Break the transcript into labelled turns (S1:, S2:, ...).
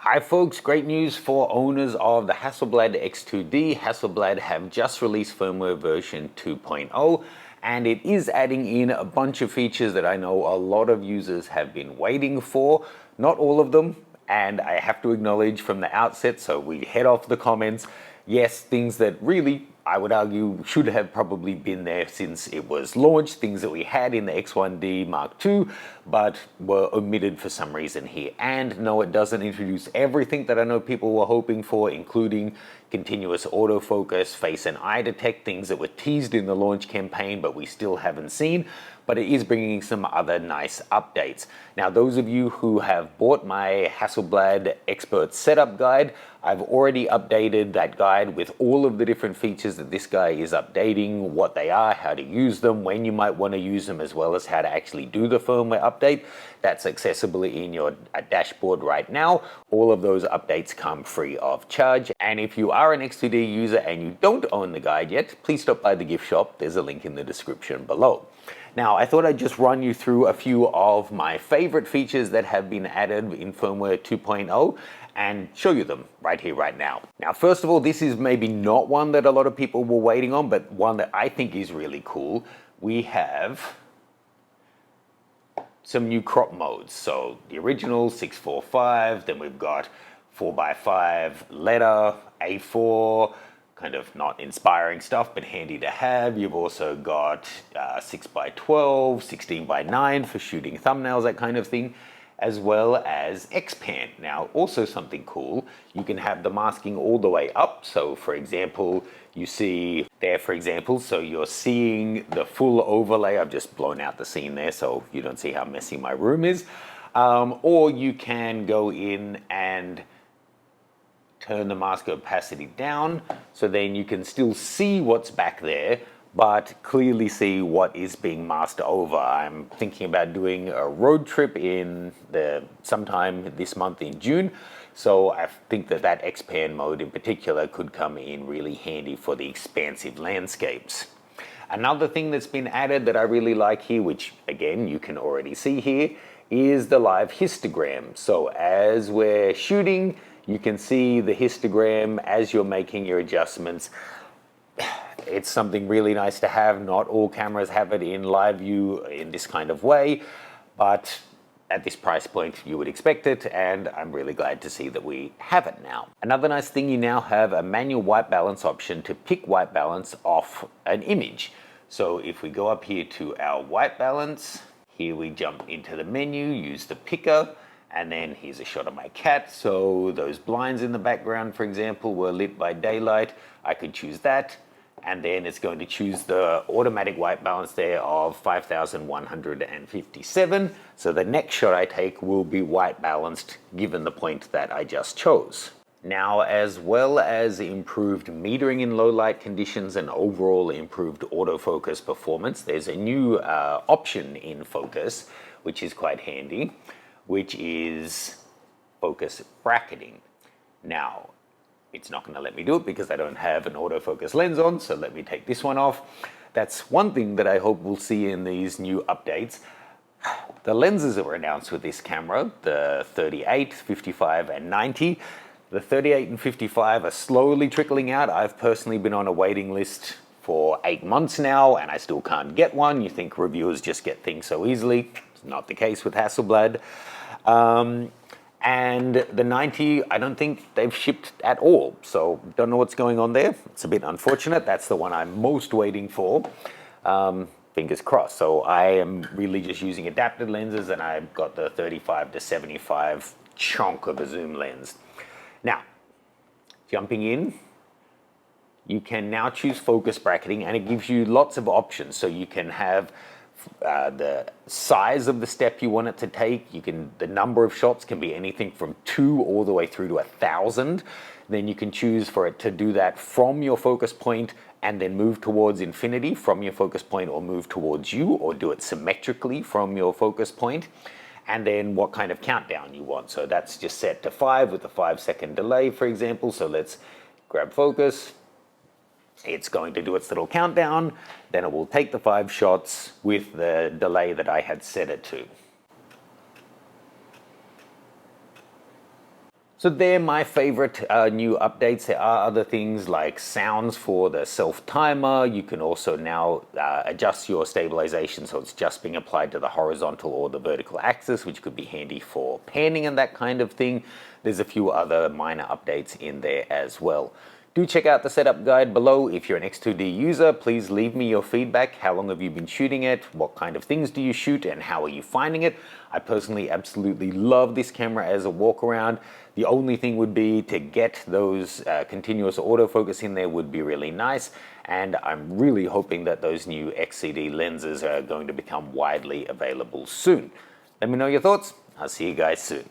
S1: Hi folks, great news for owners of the Hasselblad X2D. Hasselblad have just released firmware version 2.0 and it is adding in a bunch of features that I know a lot of users have been waiting for. Not all of them, and I have to acknowledge from the outset, so we head off the comments, yes, things that really I would argue should have probably been there since it was launched, things that we had in the X1D Mark II, but were omitted for some reason here. And no, it doesn't introduce everything that I know people were hoping for, including continuous autofocus, face and eye detect, things that were teased in the launch campaign, but we still haven't seen. But it is bringing some other nice updates. Now, those of you who have bought my Hasselblad Expert Setup Guide, I've already updated that guide with all of the different features that this guy is updating, what they are, how to use them, when you might want to use them, as well as how to actually do the firmware update. That's accessible in your dashboard right now. All of those updates come free of charge. And if you are an X2D user and you don't own the guide yet, please stop by the gift shop. There's a link in the description below. Now, I thought I'd just run you through a few of my favorite features that have been added in firmware 2.0 and show you them right here, right now. Now, first of all, this is maybe not one that a lot of people were waiting on, but one that I think is really cool. We have some new crop modes. So the original 645, then we've got 4x5 letter, A4, kind of not inspiring stuff, but handy to have. You've also got 6x12, 16x9 for shooting thumbnails, that kind of thing, as well as X-Pan. Now, also something cool, you can have the masking all the way up. So for example, you see there, for example, so you're seeing the full overlay. I've just blown out the scene there so you don't see how messy my room is. Or you can go in and turn the mask opacity down, so then you can still see what's back there, but clearly see what is being masked over. I'm thinking about doing a road trip in sometime this month in June, so I think that X-Pan mode in particular could come in really handy for the expansive landscapes. Another thing that's been added that I really like here, which again you can already see here, is the live histogram. So as we're shooting, you can see the histogram as you're making your adjustments. It's something really nice to have. Not all cameras have it in live view in this kind of way, but at this price point you would expect it, and I'm really glad to see that we have it now. Another nice thing, you now have a manual white balance option to pick white balance off an image. So if we go up here to our white balance, here we jump into the menu, use the picker, and then here's a shot of my cat. So those blinds in the background, for example, were lit by daylight. I could choose that, and then it's going to choose the automatic white balance there of 5157. So the next shot I take will be white balanced given the point that I just chose. Now, as well as improved metering in low light conditions and overall improved autofocus performance, there's a new option in Focus, which is quite handy, which is focus bracketing. Now, it's not going to let me do it because I don't have an autofocus lens on, so let me take this one off. That's one thing that I hope we'll see in these new updates. The lenses that were announced with this camera, the 38, 55, and 90, the 38 and 55 are slowly trickling out. I've personally been on a waiting list for 8 months now, and I still can't get one. You think reviewers just get things so easily. It's not the case with Hasselblad. And the 90, I don't think they've shipped at all. So don't know what's going on there. It's a bit unfortunate. That's the one I'm most waiting for. Fingers crossed. So I am really just using adapted lenses, and I've got the 35 to 75 chunk of a zoom lens. Now, jumping in, you can now choose focus bracketing, and it gives you lots of options. So you can have the size of the step you want it to take. The number of shots can be anything from 2 all the way through to 1,000. Then you can choose for it to do that from your focus point and then move towards infinity from your focus point, or move towards you, or do it symmetrically from your focus point. And then what kind of countdown you want. So that's just set to 5 with a 5-second delay, for example. So let's grab focus. It's going to do its little countdown, then it will take the 5 shots with the delay that I had set it to. So they're my favorite new updates. There are other things like sounds for the self timer. You can also now adjust your stabilization so it's just being applied to the horizontal or the vertical axis, which could be handy for panning and that kind of thing. There's a few other minor updates in there as well. Do check out the setup guide below. If you're an X2D user, please leave me your feedback. How long have you been shooting it? What kind of things do you shoot and how are you finding it? I personally absolutely love this camera as a walk around. The only thing would be to get those continuous autofocus in there would be really nice. And I'm really hoping that those new XCD lenses are going to become widely available soon. Let me know your thoughts. I'll see you guys soon.